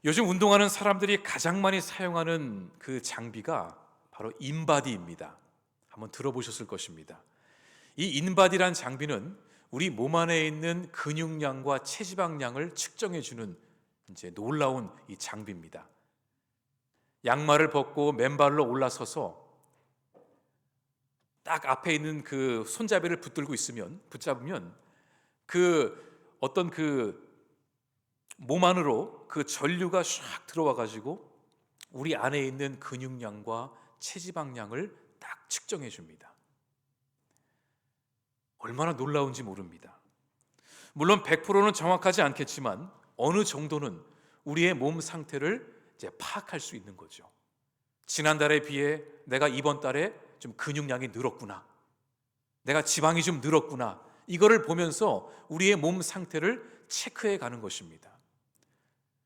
요즘 운동하는 사람들이 가장 많이 사용하는 그 장비가 바로 인바디입니다. 한번 들어보셨을 것입니다. 이 인바디란 장비는 우리 몸 안에 있는 근육량과 체지방량을 측정해주는 이제 놀라운 이 장비입니다. 양말을 벗고 맨발로 올라서서 딱 앞에 있는 그 손잡이를 붙잡으면 그 어떤 그 몸 안으로 그 전류가 샥 들어와 가지고 우리 안에 있는 근육량과 체지방량을 딱 측정해 줍니다. 얼마나 놀라운지 모릅니다. 물론 100%는 정확하지 않겠지만 어느 정도는 우리의 몸 상태를 이제 파악할 수 있는 거죠. 지난달에 비해 내가 이번 달에 좀 근육량이 늘었구나, 내가 지방이 좀 늘었구나, 이거를 보면서 우리의 몸 상태를 체크해 가는 것입니다.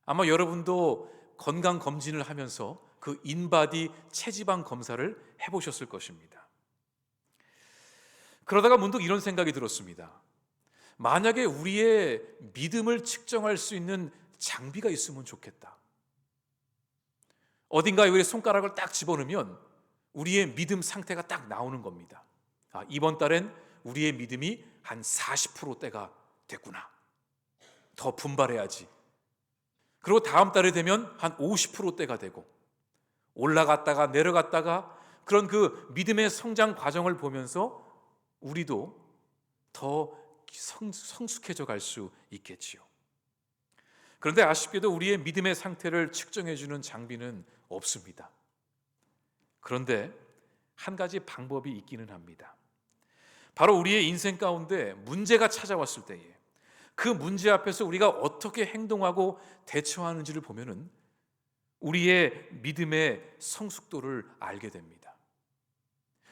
아마 여러분도 건강검진을 하면서 그 인바디 체지방 검사를 해보셨을 것입니다. 그러다가 문득 이런 생각이 들었습니다. 만약에 우리의 믿음을 측정할 수 있는 장비가 있으면 좋겠다. 어딘가에 우리 손가락을 딱 집어넣으면 우리의 믿음 상태가 딱 나오는 겁니다. 이번 달엔 우리의 믿음이 한 40%대가 됐구나, 더 분발해야지. 그리고 다음 달에 되면 한 50%대가 되고, 올라갔다가 내려갔다가 그런 그 믿음의 성장 과정을 보면서 우리도 더 성숙해져 갈 수 있겠지요. 그런데 아쉽게도 우리의 믿음의 상태를 측정해 주는 장비는 없습니다. 그런데 한 가지 방법이 있기는 합니다. 바로 우리의 인생 가운데 문제가 찾아왔을 때에 그 문제 앞에서 우리가 어떻게 행동하고 대처하는지를 보면은 우리의 믿음의 성숙도를 알게 됩니다.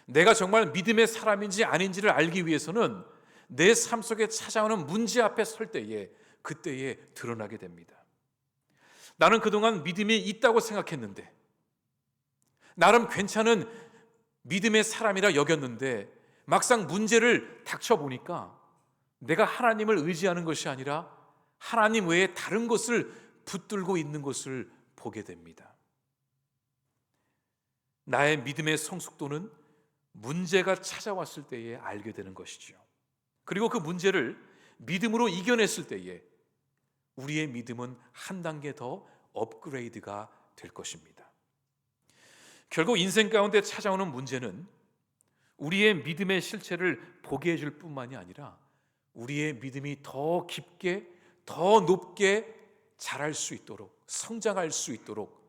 내가 정말 믿음의 사람인지 아닌지를 알기 위해서는 내 삶 속에 찾아오는 문제 앞에 설 때에 그때에 드러나게 됩니다. 나는 그동안 믿음이 있다고 생각했는데, 나름 괜찮은 믿음의 사람이라 여겼는데, 막상 문제를 닥쳐보니까 내가 하나님을 의지하는 것이 아니라 하나님 외에 다른 것을 붙들고 있는 것을 보게 됩니다. 나의 믿음의 성숙도는 문제가 찾아왔을 때에 알게 되는 것이지요. 그리고 그 문제를 믿음으로 이겨냈을 때에 우리의 믿음은 한 단계 더 업그레이드가 될 것입니다. 결국 인생 가운데 찾아오는 문제는 우리의 믿음의 실체를 보게 해줄 뿐만이 아니라 우리의 믿음이 더 깊게, 더 높게 자랄 수 있도록, 성장할 수 있도록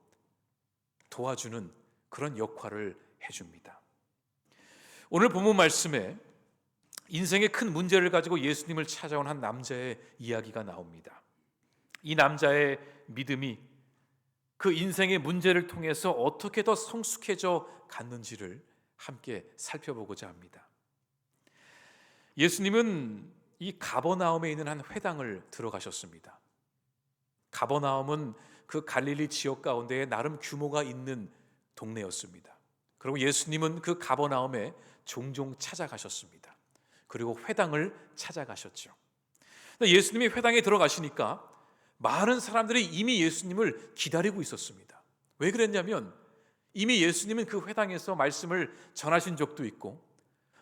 도와주는 그런 역할을 해줍니다. 오늘 본문 말씀에 인생의 큰 문제를 가지고 예수님을 찾아온 한 남자의 이야기가 나옵니다. 이 남자의 믿음이 그 인생의 문제를 통해서 어떻게 더 성숙해져 갔는지를 함께 살펴보고자 합니다. 예수님은 이 가버나움에 있는 한 회당을 들어가셨습니다. 가버나움은 그 갈릴리 지역 가운데 나름 규모가 있는 동네였습니다. 그리고 예수님은 그 가버나움에 종종 찾아가셨습니다. 그리고 회당을 찾아가셨죠. 예수님이 회당에 들어가시니까 많은 사람들이 이미 예수님을 기다리고 있었습니다. 왜 그랬냐면 이미 예수님은 그 회당에서 말씀을 전하신 적도 있고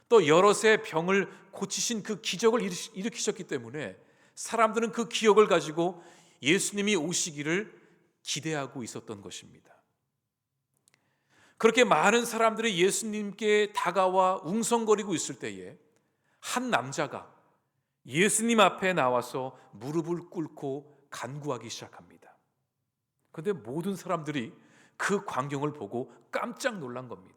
또 여럿의 병을 고치신 그 기적을 일으키셨기 때문에 사람들은 그 기억을 가지고 예수님이 오시기를 기대하고 있었던 것입니다. 그렇게 많은 사람들이 예수님께 다가와 웅성거리고 있을 때에 한 남자가 예수님 앞에 나와서 무릎을 꿇고 간구하기 시작합니다. 그런데 모든 사람들이 그 광경을 보고 깜짝 놀란 겁니다.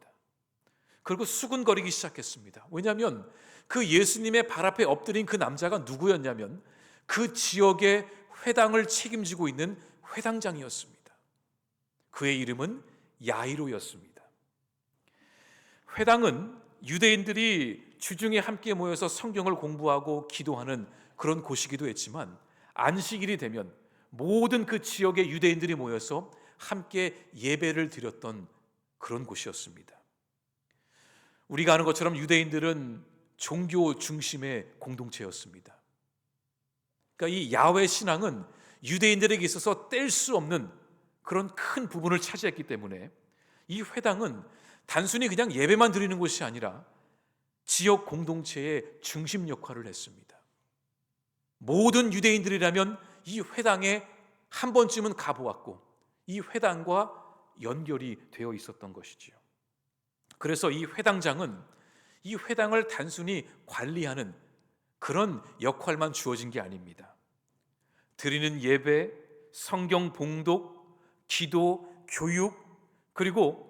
그리고 수군거리기 시작했습니다. 왜냐하면 그 예수님의 발 앞에 엎드린 그 남자가 누구였냐면 그 지역의 회당을 책임지고 있는 회당장이었습니다. 그의 이름은 야이로였습니다. 회당은 유대인들이 주중에 함께 모여서 성경을 공부하고 기도하는 그런 곳이기도 했지만 안식일이 되면 모든 그 지역의 유대인들이 모여서 함께 예배를 드렸던 그런 곳이었습니다. 우리가 아는 것처럼 유대인들은 종교 중심의 공동체였습니다. 그러니까 이 야훼 신앙은 유대인들에게 있어서 뗄 수 없는 그런 큰 부분을 차지했기 때문에 이 회당은 단순히 그냥 예배만 드리는 곳이 아니라 지역 공동체의 중심 역할을 했습니다. 모든 유대인들이라면 이 회당에 한 번쯤은 가보았고 이 회당과 연결이 되어 있었던 것이지요. 그래서 이 회당장은 이 회당을 단순히 관리하는 그런 역할만 주어진 게 아닙니다. 드리는 예배, 성경 봉독, 기도, 교육, 그리고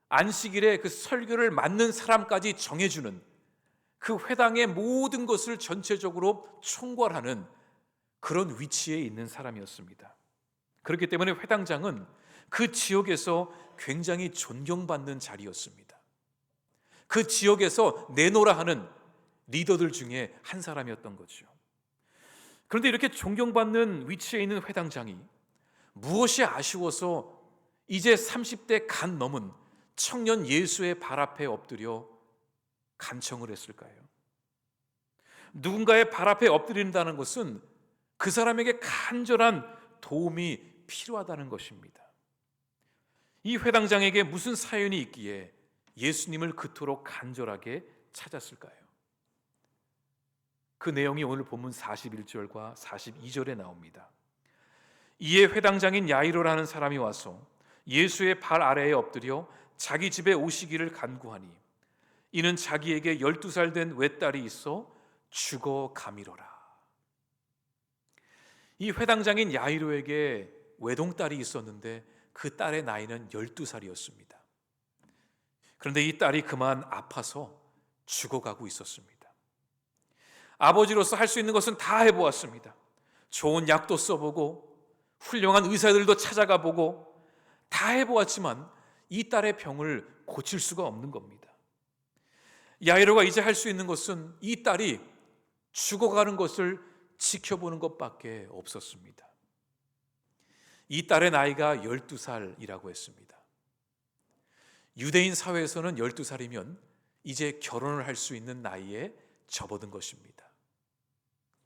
안식일에 그 설교를 맡는 사람까지 정해주는 그 회당의 모든 것을 전체적으로 총괄하는 그런 위치에 있는 사람이었습니다. 그렇기 때문에 회당장은 그 지역에서 굉장히 존경받는 자리였습니다. 그 지역에서 내노라 하는 리더들 중에 한 사람이었던 거죠. 그런데 이렇게 존경받는 위치에 있는 회당장이 무엇이 아쉬워서 이제 30대 간 넘은 청년 예수의 발 앞에 엎드려 간청을 했을까요? 누군가의 발 앞에 엎드린다는 것은 그 사람에게 간절한 도움이 필요하다는 것입니다. 이 회당장에게 무슨 사연이 있기에 예수님을 그토록 간절하게 찾았을까요? 그 내용이 오늘 본문 41절과 42절에 나옵니다. 이에 회당장인 야이로라는 사람이 와서 예수의 발 아래에 엎드려 자기 집에 오시기를 간구하니 이는 자기에게 12살 된 외딸이 있어 죽어가미러라. 이 회당장인 야이로에게 외동딸이 있었는데 그 딸의 나이는 12살이었습니다. 그런데 이 딸이 그만 아파서 죽어가고 있었습니다. 아버지로서 할 수 있는 것은 다 해보았습니다. 좋은 약도 써보고 훌륭한 의사들도 찾아가 보고 다 해보았지만 이 딸의 병을 고칠 수가 없는 겁니다. 야이로가 이제 할 수 있는 것은 이 딸이 죽어가는 것을 지켜보는 것밖에 없었습니다. 이 딸의 나이가 12살이라고 했습니다. 유대인 사회에서는 12살이면 이제 결혼을 할 수 있는 나이에 접어든 것입니다.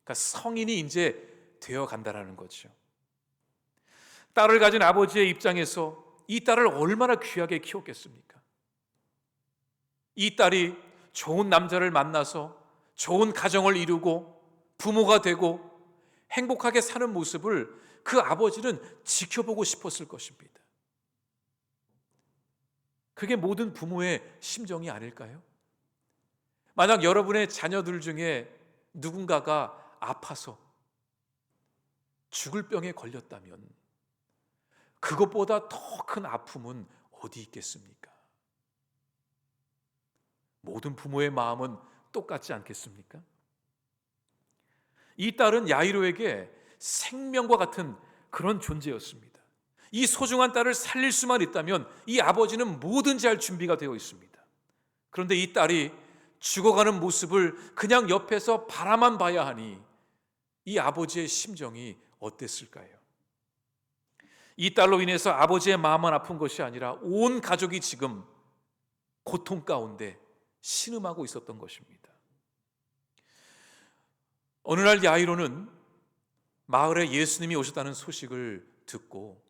그러니까 성인이 이제 되어 간다라는 거죠. 딸을 가진 아버지의 입장에서 이 딸을 얼마나 귀하게 키웠겠습니까? 이 딸이 좋은 남자를 만나서 좋은 가정을 이루고 부모가 되고 행복하게 사는 모습을 그 아버지는 지켜보고 싶었을 것입니다. 그게 모든 부모의 심정이 아닐까요? 만약 여러분의 자녀들 중에 누군가가 아파서 죽을 병에 걸렸다면 그것보다 더 큰 아픔은 어디 있겠습니까? 모든 부모의 마음은 똑같지 않겠습니까? 이 딸은 야이로에게 생명과 같은 그런 존재였습니다. 이 소중한 딸을 살릴 수만 있다면 이 아버지는 뭐든지 할 준비가 되어 있습니다. 그런데 이 딸이 죽어가는 모습을 그냥 옆에서 바라만 봐야 하니 이 아버지의 심정이 어땠을까요? 이 딸로 인해서 아버지의 마음만 아픈 것이 아니라 온 가족이 지금 고통 가운데 신음하고 있었던 것입니다. 어느 날 야이로는 마을에 예수님이 오셨다는 소식을 듣고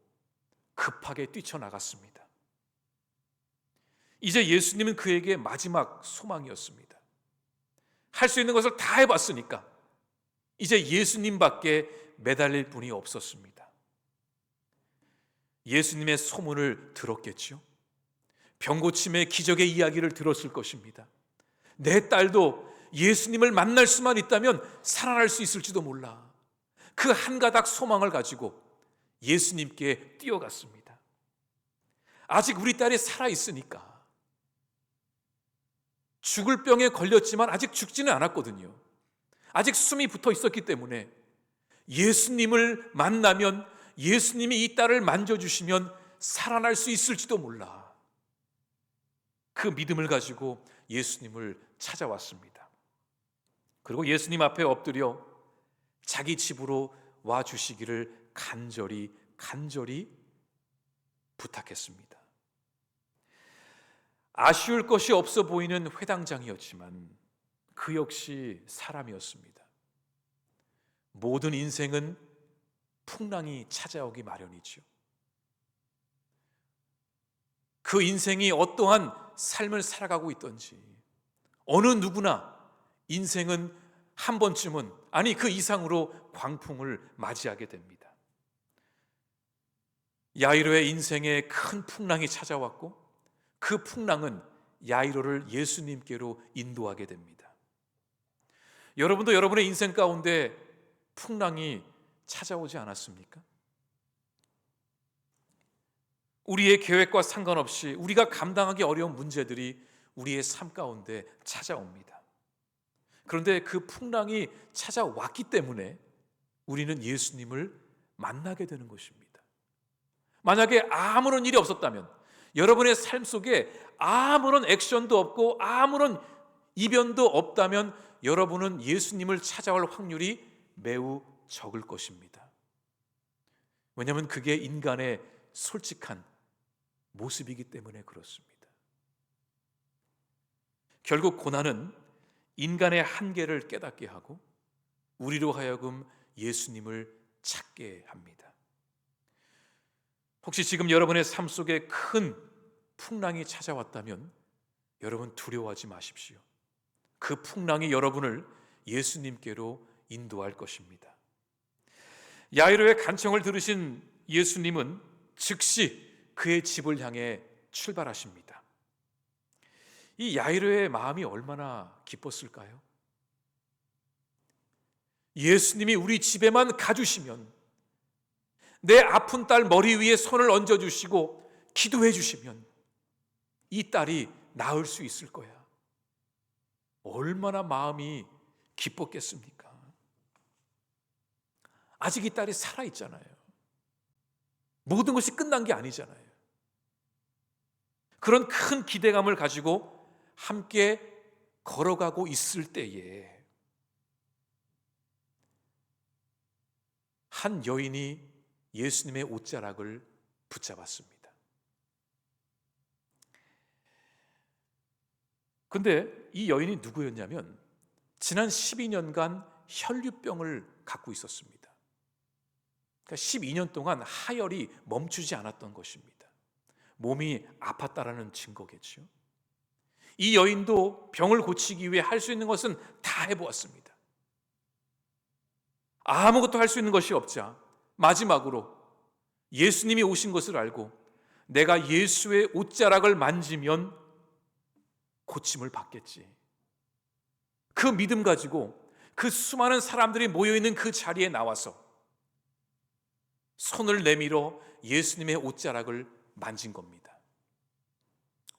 급하게 뛰쳐나갔습니다. 이제 예수님은 그에게 마지막 소망이었습니다. 할 수 있는 것을 다 해봤으니까 이제 예수님밖에 매달릴 분이 없었습니다. 예수님의 소문을 들었겠죠. 병고침의 기적의 이야기를 들었을 것입니다. 내 딸도 예수님을 만날 수만 있다면 살아날 수 있을지도 몰라. 그 한 가닥 소망을 가지고 예수님께 뛰어갔습니다. 아직 우리 딸이 살아있으니까. 죽을 병에 걸렸지만 아직 죽지는 않았거든요. 아직 숨이 붙어 있었기 때문에 예수님을 만나면 예수님이 이 딸을 만져주시면 살아날 수 있을지도 몰라. 그 믿음을 가지고 예수님을 찾아왔습니다. 그리고 예수님 앞에 엎드려 자기 집으로 와주시기를 간절히 부탁했습니다. 아쉬울 것이 없어 보이는 회당장이었지만 그 역시 사람이었습니다. 모든 인생은 풍랑이 찾아오기 마련이죠. 그 인생이 어떠한 삶을 살아가고 있던지, 어느 누구나 인생은 한 번쯤은, 아니 그 이상으로 광풍을 맞이하게 됩니다. 야이로의 인생에 큰 풍랑이 찾아왔고, 그 풍랑은 야이로를 예수님께로 인도하게 됩니다. 여러분도 여러분의 인생 가운데 풍랑이 찾아오지 않았습니까? 우리의 계획과 상관없이 우리가 감당하기 어려운 문제들이 우리의 삶 가운데 찾아옵니다. 그런데 그 풍랑이 찾아왔기 때문에 우리는 예수님을 만나게 되는 것입니다. 만약에 아무런 일이 없었다면, 여러분의 삶 속에 아무런 액션도 없고 아무런 이변도 없다면 여러분은 예수님을 찾아올 확률이 매우 적을 것입니다. 왜냐하면 그게 인간의 솔직한 모습이기 때문에 그렇습니다. 결국 고난은 인간의 한계를 깨닫게 하고 우리로 하여금 예수님을 찾게 합니다. 혹시 지금 여러분의 삶 속에 큰 풍랑이 찾아왔다면 여러분 두려워하지 마십시오. 그 풍랑이 여러분을 예수님께로 인도할 것입니다. 야이로의 간청을 들으신 예수님은 즉시 그의 집을 향해 출발하십니다. 이 야이로의 마음이 얼마나 기뻤을까요? 예수님이 우리 집에만 가주시면, 내 아픈 딸 머리 위에 손을 얹어주시고 기도해 주시면 이 딸이 나을 수 있을 거야. 얼마나 마음이 기뻤겠습니까? 아직 이 딸이 살아있잖아요. 모든 것이 끝난 게 아니잖아요. 그런 큰 기대감을 가지고 함께 걸어가고 있을 때에 한 여인이 예수님의 옷자락을 붙잡았습니다. 근데 이 여인이 누구였냐면 지난 12년간 혈류병을 갖고 있었습니다. 그러니까 12년 동안 하혈이 멈추지 않았던 것입니다. 몸이 아팠다라는 증거겠죠. 이 여인도 병을 고치기 위해 할 수 있는 것은 다 해보았습니다. 아무것도 할 수 있는 것이 없자 마지막으로 예수님이 오신 것을 알고 내가 예수의 옷자락을 만지면 고침을 받겠지, 그 믿음 가지고 그 수많은 사람들이 모여있는 그 자리에 나와서 손을 내밀어 예수님의 옷자락을 만진 겁니다.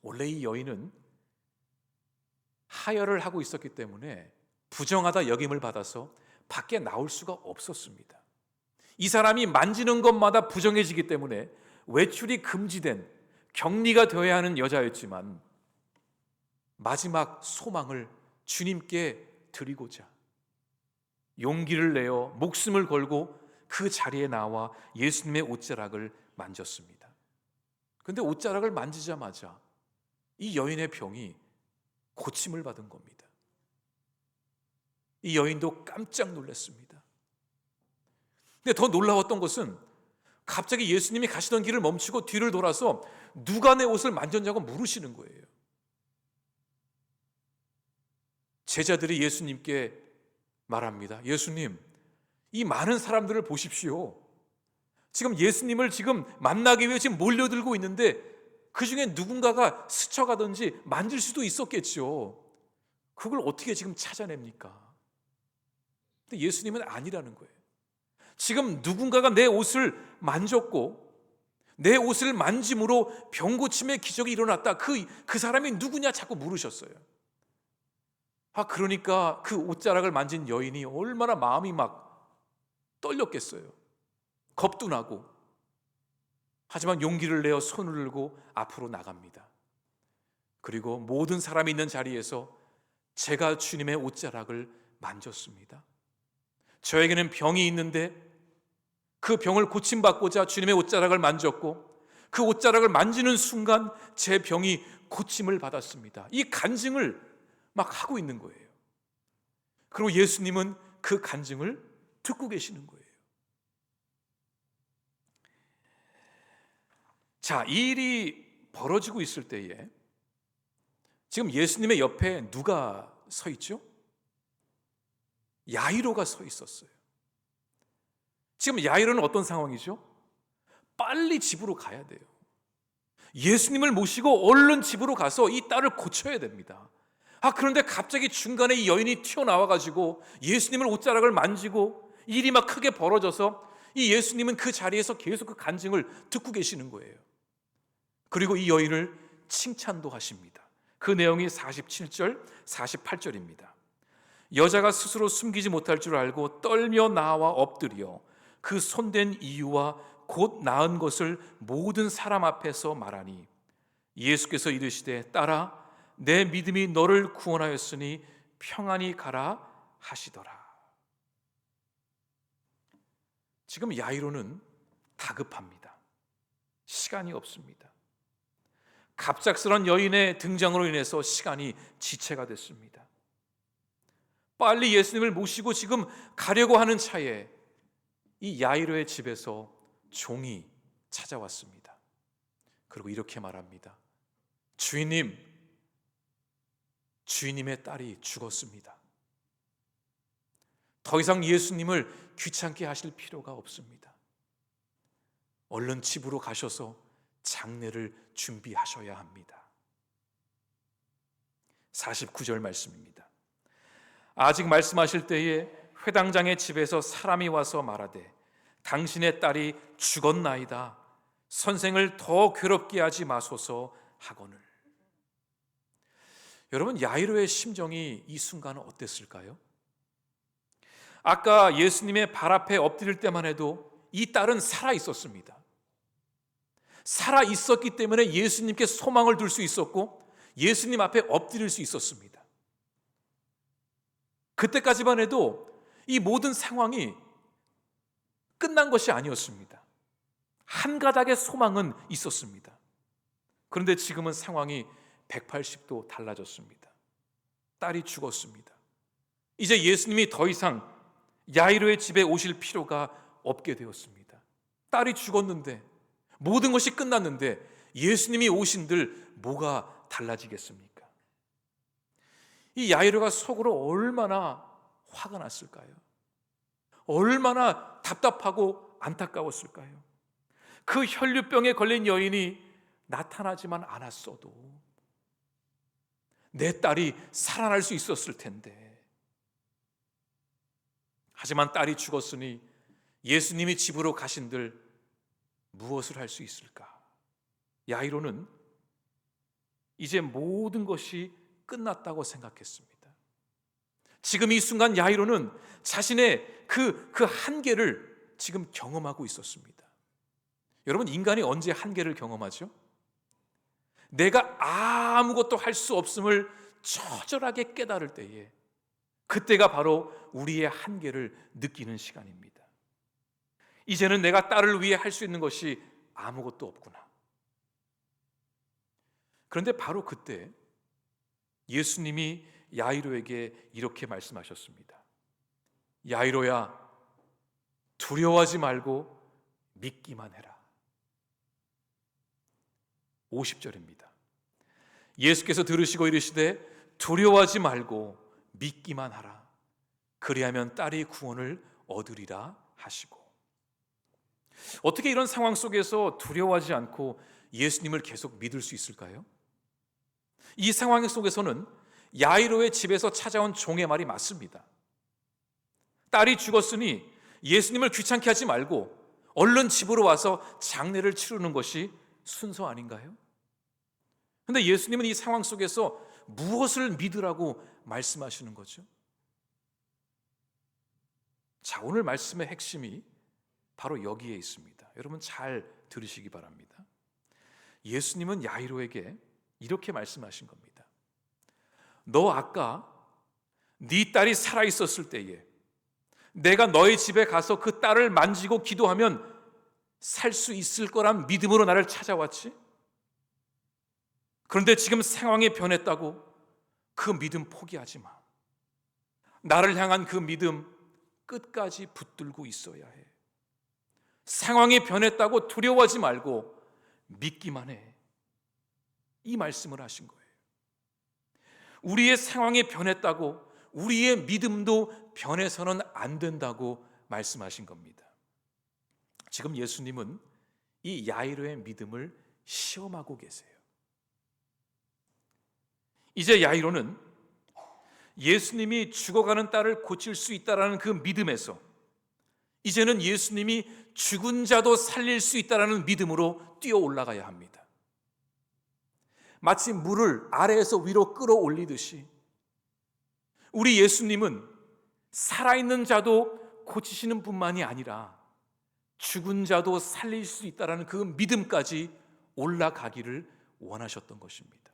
원래 이 여인은 하혈을 하고 있었기 때문에 부정하다 여김을 받아서 밖에 나올 수가 없었습니다. 이 사람이 만지는 것마다 부정해지기 때문에 외출이 금지된, 격리가 되어야 하는 여자였지만 마지막 소망을 주님께 드리고자 용기를 내어 목숨을 걸고 그 자리에 나와 예수님의 옷자락을 만졌습니다. 그런데 옷자락을 만지자마자 이 여인의 병이 고침을 받은 겁니다. 이 여인도 깜짝 놀랐습니다. 근데 더 놀라웠던 것은 갑자기 예수님이 가시던 길을 멈추고 뒤를 돌아서 누가 내 옷을 만졌냐고 물으시는 거예요. 제자들이 예수님께 말합니다. 예수님, 이 많은 사람들을 보십시오. 지금 예수님을 지금 만나기 위해 지금 몰려들고 있는데 그 중에 누군가가 스쳐가든지 만질 수도 있었겠죠. 그걸 어떻게 지금 찾아냅니까? 근데 예수님은 아니라는 거예요. 지금 누군가가 내 옷을 만졌고 내 옷을 만짐으로 병고침의 기적이 일어났다. 그 사람이 누구냐 자꾸 물으셨어요. 그러니까 그 옷자락을 만진 여인이 얼마나 마음이 막 떨렸겠어요. 겁도 나고. 하지만 용기를 내어 손을 들고 앞으로 나갑니다. 그리고 모든 사람이 있는 자리에서 제가 주님의 옷자락을 만졌습니다. 저에게는 병이 있는데 그 병을 고침받고자 주님의 옷자락을 만졌고 그 옷자락을 만지는 순간 제 병이 고침을 받았습니다. 이 간증을 막 하고 있는 거예요. 그리고 예수님은 그 간증을 듣고 계시는 거예요. 자, 이 일이 벌어지고 있을 때에 지금 예수님의 옆에 누가 서 있죠? 야이로가 서 있었어요. 지금 야이로는 어떤 상황이죠? 빨리 집으로 가야 돼요. 예수님을 모시고 얼른 집으로 가서 이 딸을 고쳐야 됩니다. 그런데 갑자기 중간에 이 여인이 튀어나와가지고 예수님을 옷자락을 만지고 일이 막 크게 벌어져서 이 예수님은 그 자리에서 계속 그 간증을 듣고 계시는 거예요. 그리고 이 여인을 칭찬도 하십니다. 그 내용이 47절, 48절입니다. 여자가 스스로 숨기지 못할 줄 알고 떨며 나와 엎드려 그 손댄 이유와 곧 나은 것을 모든 사람 앞에서 말하니 예수께서 이르시되 딸아 내 믿음이 너를 구원하였으니 평안히 가라 하시더라. 지금 야이로는 다급합니다. 시간이 없습니다. 갑작스런 여인의 등장으로 인해서 시간이 지체가 됐습니다. 빨리 예수님을 모시고 지금 가려고 하는 차에 이 야이로의 집에서 종이 찾아왔습니다. 그리고 이렇게 말합니다. 주인님, 주인님의 딸이 죽었습니다. 더 이상 예수님을 귀찮게 하실 필요가 없습니다. 얼른 집으로 가셔서 장례를 준비하셔야 합니다. 49절 말씀입니다. 아직 말씀하실 때에 회당장의 집에서 사람이 와서 말하되 당신의 딸이 죽었나이다. 선생을 더 괴롭게 하지 마소서 하거늘. 여러분, 야이로의 심정이 이 순간은 어땠을까요? 아까 예수님의 발 앞에 엎드릴 때만 해도 이 딸은 살아 있었습니다. 살아 있었기 때문에 예수님께 소망을 둘 수 있었고 예수님 앞에 엎드릴 수 있었습니다. 그때까지만 해도 이 모든 상황이 끝난 것이 아니었습니다. 한 가닥의 소망은 있었습니다. 그런데 지금은 상황이 180도 달라졌습니다. 딸이 죽었습니다. 이제 예수님이 더 이상 야이로의 집에 오실 필요가 없게 되었습니다. 딸이 죽었는데 모든 것이 끝났는데 예수님이 오신들 뭐가 달라지겠습니까? 이 야이로가 속으로 얼마나 화가 났을까요? 얼마나 답답하고 안타까웠을까요? 그 혈류병에 걸린 여인이 나타나지만 않았어도 내 딸이 살아날 수 있었을 텐데. 하지만 딸이 죽었으니 예수님이 집으로 가신들 무엇을 할 수 있을까? 야이로는 이제 모든 것이 끝났다고 생각했습니다. 지금 이 순간 야이로는 자신의 그 한계를 지금 경험하고 있었습니다. 여러분, 인간이 언제 한계를 경험하죠? 내가 아무것도 할 수 없음을 처절하게 깨달을 때에 그때가 바로 우리의 한계를 느끼는 시간입니다. 이제는 내가 딸을 위해 할 수 있는 것이 아무것도 없구나. 그런데 바로 그때 예수님이 야이로에게 이렇게 말씀하셨습니다. 야이로야, 두려워하지 말고 믿기만 해라. 50절입니다. 예수께서 들으시고 이르시되 두려워하지 말고 믿기만 하라. 그리하면 딸이 구원을 얻으리라 하시고. 어떻게 이런 상황 속에서 두려워하지 않고 예수님을 계속 믿을 수 있을까요? 이 상황 속에서는 야이로의 집에서 찾아온 종의 말이 맞습니다. 딸이 죽었으니 예수님을 귀찮게 하지 말고 얼른 집으로 와서 장례를 치르는 것이 순서 아닌가요? 그런데 예수님은 이 상황 속에서 무엇을 믿으라고 말씀하시는 거죠? 자, 오늘 말씀의 핵심이 바로 여기에 있습니다. 여러분 잘 들으시기 바랍니다. 예수님은 야이로에게 이렇게 말씀하신 겁니다. 너 아까 네 딸이 살아있었을 때에 내가 너의 집에 가서 그 딸을 만지고 기도하면 살 수 있을 거란 믿음으로 나를 찾아왔지? 그런데 지금 상황이 변했다고 그 믿음 포기하지 마. 나를 향한 그 믿음 끝까지 붙들고 있어야 해. 상황이 변했다고 두려워하지 말고 믿기만 해. 이 말씀을 하신 거예요. 우리의 상황이 변했다고 우리의 믿음도 변해서는 안 된다고 말씀하신 겁니다. 지금 예수님은 이 야이로의 믿음을 시험하고 계세요. 이제 야이로는 예수님이 죽어가는 딸을 고칠 수 있다라는 그 믿음에서 이제는 예수님이 죽은 자도 살릴 수 있다라는 믿음으로 뛰어 올라가야 합니다. 마치 물을 아래에서 위로 끌어올리듯이 우리 예수님은 살아있는 자도 고치시는 뿐만이 아니라 죽은 자도 살릴 수 있다라는 그 믿음까지 올라가기를 원하셨던 것입니다.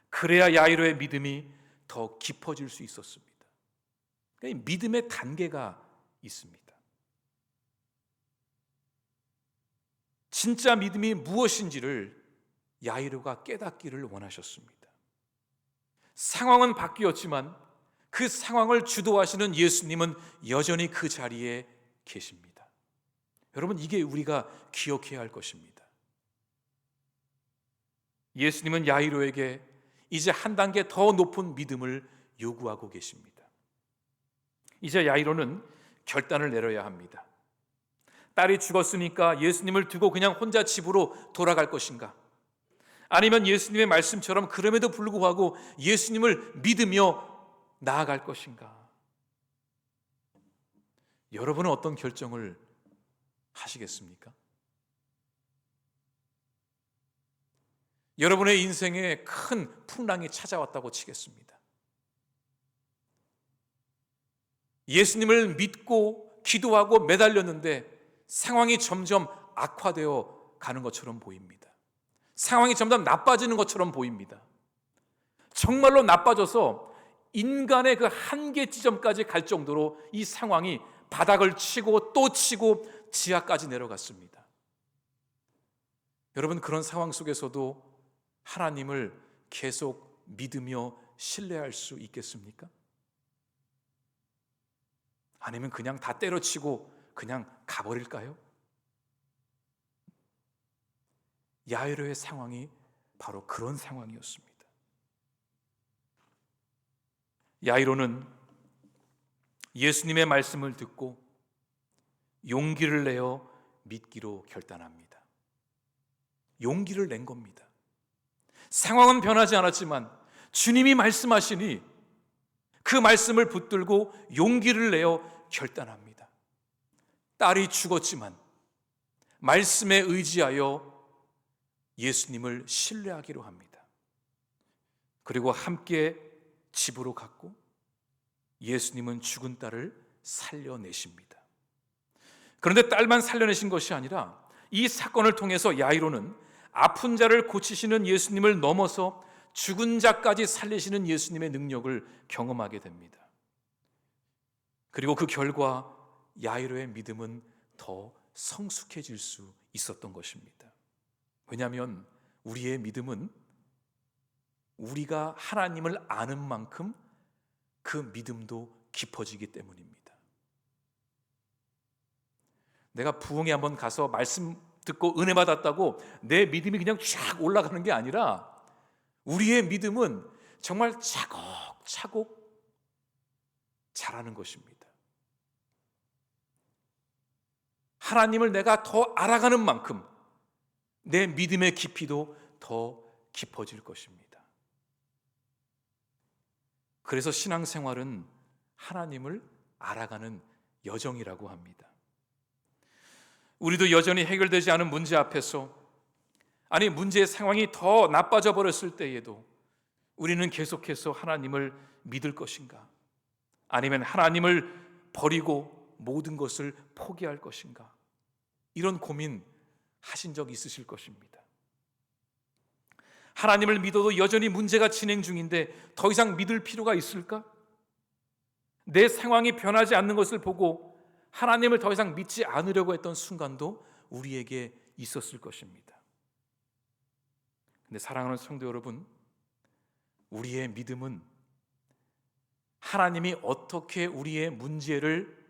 그래야 야이로의 믿음이 더 깊어질 수 있었습니다. 그러니까 믿음의 단계가 있습니다. 진짜 믿음이 무엇인지를 야이로가 깨닫기를 원하셨습니다. 상황은 바뀌었지만 그 상황을 주도하시는 예수님은 여전히 그 자리에 계십니다. 여러분, 이게 우리가 기억해야 할 것입니다. 예수님은 야이로에게 이제 한 단계 더 높은 믿음을 요구하고 계십니다. 이제 야이로는 결단을 내려야 합니다. 딸이 죽었으니까 예수님을 두고 그냥 혼자 집으로 돌아갈 것인가? 아니면 예수님의 말씀처럼 그럼에도 불구하고 예수님을 믿으며 나아갈 것인가? 여러분은 어떤 결정을 하시겠습니까? 여러분의 인생에 큰 풍랑이 찾아왔다고 치겠습니다. 예수님을 믿고 기도하고 매달렸는데 상황이 점점 악화되어 가는 것처럼 보입니다. 상황이 점점 나빠지는 것처럼 보입니다. 정말로 나빠져서 인간의 그 한계 지점까지 갈 정도로 이 상황이 바닥을 치고 또 치고 지하까지 내려갔습니다. 여러분, 그런 상황 속에서도 하나님을 계속 믿으며 신뢰할 수 있겠습니까? 아니면 그냥 다 때려치고 그냥 가버릴까요? 야이로의 상황이 바로 그런 상황이었습니다. 야이로는 예수님의 말씀을 듣고 용기를 내어 믿기로 결단합니다. 용기를 낸 겁니다. 상황은 변하지 않았지만 주님이 말씀하시니 그 말씀을 붙들고 용기를 내어 결단합니다. 딸이 죽었지만 말씀에 의지하여 예수님을 신뢰하기로 합니다. 그리고 함께 집으로 갔고 예수님은 죽은 딸을 살려내십니다. 그런데 딸만 살려내신 것이 아니라 이 사건을 통해서 야이로는 아픈 자를 고치시는 예수님을 넘어서 죽은 자까지 살리시는 예수님의 능력을 경험하게 됩니다. 그리고 그 결과 야이로의 믿음은 더 성숙해질 수 있었던 것입니다. 왜냐하면 우리의 믿음은 우리가 하나님을 아는 만큼 그 믿음도 깊어지기 때문입니다. 내가 부흥에 한번 가서 말씀 듣고 은혜 받았다고 내 믿음이 그냥 쫙 올라가는 게 아니라 우리의 믿음은 정말 차곡차곡 자라는 것입니다. 하나님을 내가 더 알아가는 만큼 내 믿음의 깊이도 더 깊어질 것입니다. 그래서 신앙생활은 하나님을 알아가는 여정이라고 합니다. 우리도 여전히 해결되지 않은 문제 앞에서, 아니 문제의 상황이 더 나빠져 버렸을 때에도 우리는 계속해서 하나님을 믿을 것인가? 아니면 하나님을 버리고 모든 것을 포기할 것인가? 이런 고민 하신 적 있으실 것입니다. 하나님을 믿어도 여전히 문제가 진행 중인데 더 이상 믿을 필요가 있을까? 내 상황이 변하지 않는 것을 보고 하나님을 더 이상 믿지 않으려고 했던 순간도 우리에게 있었을 것입니다. 근데 사랑하는 성도 여러분, 우리의 믿음은 하나님이 어떻게 우리의 문제를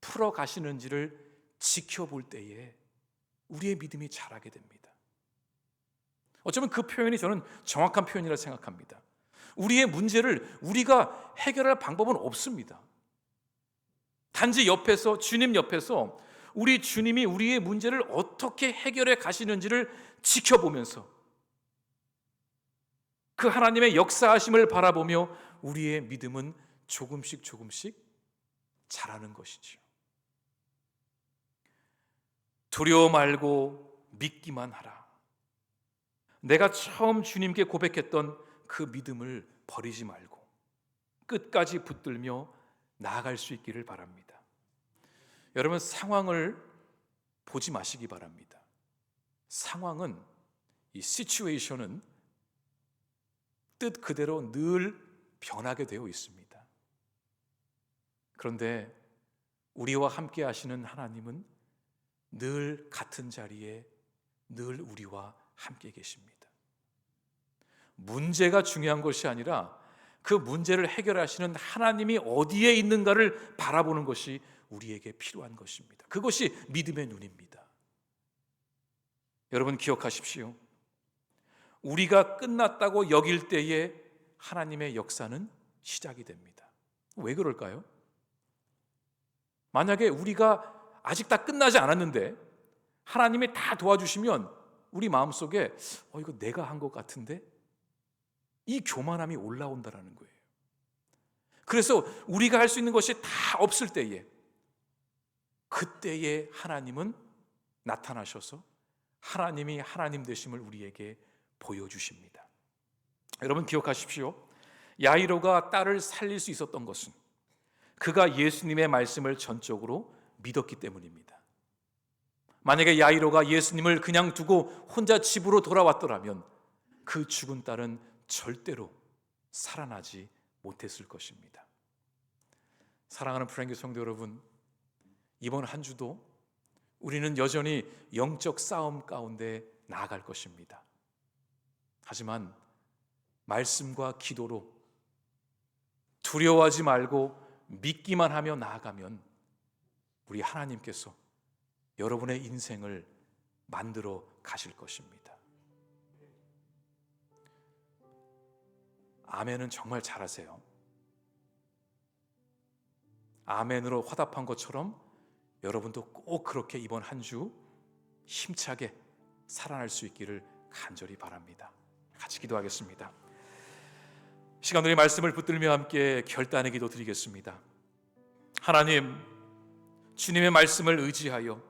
풀어 가시는지를 지켜볼 때에 우리의 믿음이 자라게 됩니다. 어쩌면 그 표현이 저는 정확한 표현이라 생각합니다. 우리의 문제를 우리가 해결할 방법은 없습니다. 단지 옆에서, 주님 옆에서 우리 주님이 우리의 문제를 어떻게 해결해 가시는지를 지켜보면서 그 하나님의 역사하심을 바라보며 우리의 믿음은 조금씩 자라는 것이지요. 두려워 말고 믿기만 하라. 내가 처음 주님께 고백했던 그 믿음을 버리지 말고 끝까지 붙들며 나아갈 수 있기를 바랍니다. 여러분, 상황을 보지 마시기 바랍니다. 상황은, 이 시츄에이션은 뜻 그대로 늘 변하게 되어 있습니다. 그런데 우리와 함께 하시는 하나님은 늘 같은 자리에 늘 우리와 함께 계십니다. 문제가 중요한 것이 아니라 그 문제를 해결하시는 하나님이 어디에 있는가를 바라보는 것이 우리에게 필요한 것입니다. 그것이 믿음의 눈입니다. 여러분, 기억하십시오. 우리가 끝났다고 여길 때에 하나님의 역사는 시작이 됩니다. 왜 그럴까요? 만약에 우리가 아직 다 끝나지 않았는데 하나님이 다 도와주시면 우리 마음속에 이거 내가 한 것 같은데, 이 교만함이 올라온다라는 거예요. 그래서 우리가 할 수 있는 것이 다 없을 때에, 그때에 하나님은 나타나셔서 하나님이 하나님 되심을 우리에게 보여주십니다. 여러분, 기억하십시오. 야이로가 딸을 살릴 수 있었던 것은 그가 예수님의 말씀을 전적으로 믿었기 때문입니다. 만약에 야이로가 예수님을 그냥 두고 혼자 집으로 돌아왔더라면 그 죽은 딸은 절대로 살아나지 못했을 것입니다. 사랑하는 프랭기 성도 여러분, 이번 한 주도 우리는 여전히 영적 싸움 가운데 나아갈 것입니다. 하지만 말씀과 기도로 두려워하지 말고 믿기만 하며 나아가면 우리 하나님께서 여러분의 인생을 만들어 가실 것입니다. 아멘은 정말 잘하세요. 아멘으로 화답한 것처럼 여러분도 꼭 그렇게 이번 한 주 힘차게 살아날 수 있기를 간절히 바랍니다. 같이 기도하겠습니다. 시간 우리 말씀을 붙들며 함께 결단의 기도 드리겠습니다. 하나님, 주님의 말씀을 의지하여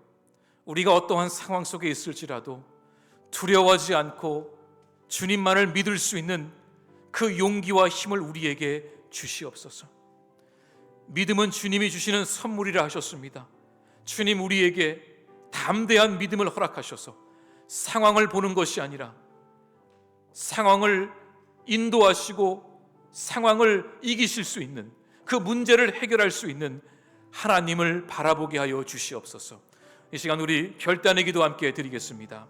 우리가 어떠한 상황 속에 있을지라도 두려워하지 않고 주님만을 믿을 수 있는 그 용기와 힘을 우리에게 주시옵소서. 믿음은 주님이 주시는 선물이라 하셨습니다. 주님, 우리에게 담대한 믿음을 허락하셔서 상황을 보는 것이 아니라 상황을 인도하시고 상황을 이기실 수 있는, 그 문제를 해결할 수 있는 하나님을 바라보게 하여 주시옵소서. 이 시간 우리 결단의 기도 함께 드리겠습니다.